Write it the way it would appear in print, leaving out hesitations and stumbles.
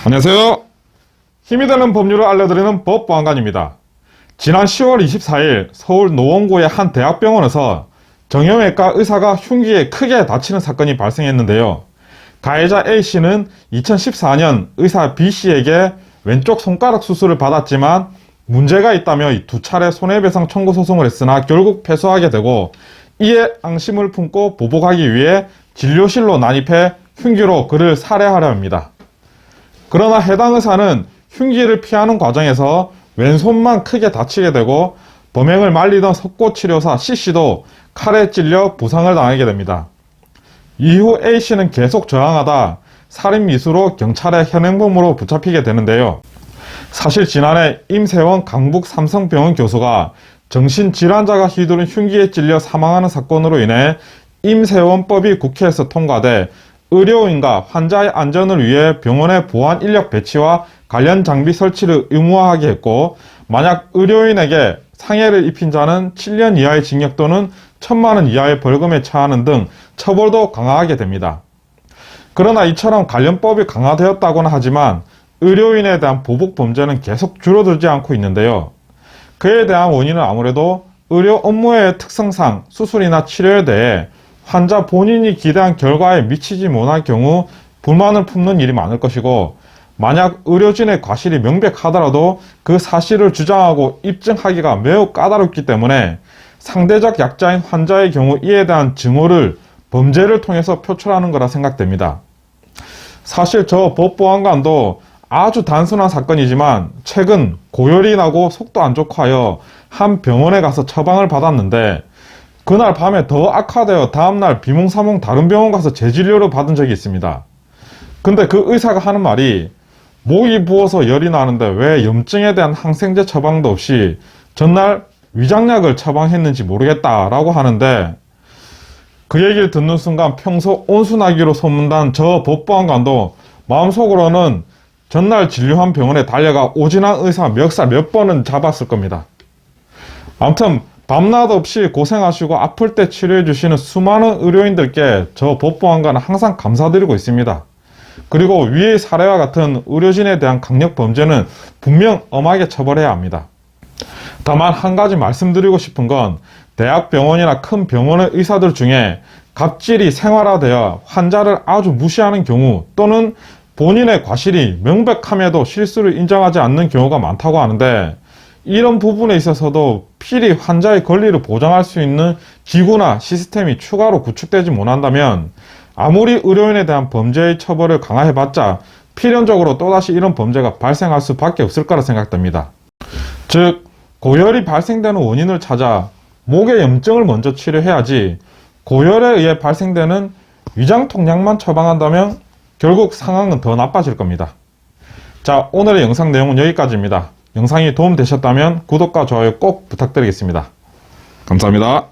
안녕하세요. 힘이 되는 법률을 알려드리는 법보안관입니다. 지난 10월 24일 서울 노원구의 한 대학병원에서 정형외과 의사가 흉기에 크게 다치는 사건이 발생했는데요. 가해자 A씨는 2014년 의사 B씨에게 왼쪽 손가락 수술을 받았지만 문제가 있다며 2차례 손해배상 청구 소송을 했으나 결국 패소하게 되고, 이에 앙심을 품고 보복하기 위해 진료실로 난입해 흉기로 그를 살해하려 합니다. 그러나 해당 의사는 흉기를 피하는 과정에서 왼손만 크게 다치게 되고, 범행을 말리던 석고치료사 C씨도 칼에 찔려 부상을 당하게 됩니다. 이후 A씨는 계속 저항하다 살인미수로 경찰의 현행범으로 붙잡히게 되는데요. 사실 지난해 임세원 강북 삼성병원 교수가 정신질환자가 휘두른 흉기에 찔려 사망하는 사건으로 인해 임세원법이 국회에서 통과돼 의료인과 환자의 안전을 위해 병원의 보안 인력 배치와 관련 장비 설치를 의무화하게 했고, 만약 의료인에게 상해를 입힌 자는 7년 이하의 징역 또는 1,000만 원 이하의 벌금에 처하는 등 처벌도 강화하게 됩니다. 그러나 이처럼 관련법이 강화되었다고는 하지만 의료인에 대한 보복 범죄는 계속 줄어들지 않고 있는데요. 그에 대한 원인은 아무래도 의료 업무의 특성상 수술이나 치료에 대해 환자 본인이 기대한 결과에 미치지 못할 경우 불만을 품는 일이 많을 것이고, 만약 의료진의 과실이 명백하더라도 그 사실을 주장하고 입증하기가 매우 까다롭기 때문에 상대적 약자인 환자의 경우 이에 대한 증오를 범죄를 통해서 표출하는 거라 생각됩니다. 사실 저 법보안관도 아주 단순한 사건이지만 최근 고열이 나고 속도 안 좋고 하여 한 병원에 가서 처방을 받았는데, 그날 밤에 더 악화되어 다음날 비몽사몽 다른 병원 가서 재진료를 받은 적이 있습니다. 근데 그 의사가 하는 말이, 목이 부어서 열이 나는데 왜 염증에 대한 항생제 처방도 없이 전날 위장약을 처방했는지 모르겠다라고 하는데, 그 얘기를 듣는 순간 평소 온순하기로 소문난 저 법보안관도 마음속으로는 전날 진료한 병원에 달려가 오진한 의사 멱살 몇 번은 잡았을 겁니다. 아무튼 밤낮 없이 고생하시고 아플 때 치료해 주시는 수많은 의료인들께 저 법보안관은 항상 감사드리고 있습니다. 그리고 위의 사례와 같은 의료진에 대한 강력 범죄는 분명 엄하게 처벌해야 합니다. 다만 한 가지 말씀드리고 싶은 건, 대학병원이나 큰 병원의 의사들 중에 갑질이 생활화되어 환자를 아주 무시하는 경우 또는 본인의 과실이 명백함에도 실수를 인정하지 않는 경우가 많다고 하는데, 이런 부분에 있어서도 필히 환자의 권리를 보장할 수 있는 기구나 시스템이 추가로 구축되지 못한다면 아무리 의료인에 대한 범죄의 처벌을 강화해봤자 필연적으로 또다시 이런 범죄가 발생할 수밖에 없을 거라 생각됩니다. 즉, 고열이 발생되는 원인을 찾아 목의 염증을 먼저 치료해야지 고열에 의해 발생되는 위장통약만 처방한다면 결국 상황은 더 나빠질 겁니다. 자, 오늘의 영상 내용은 여기까지입니다. 영상이 도움되셨다면 구독과 좋아요 꼭 부탁드리겠습니다. 감사합니다.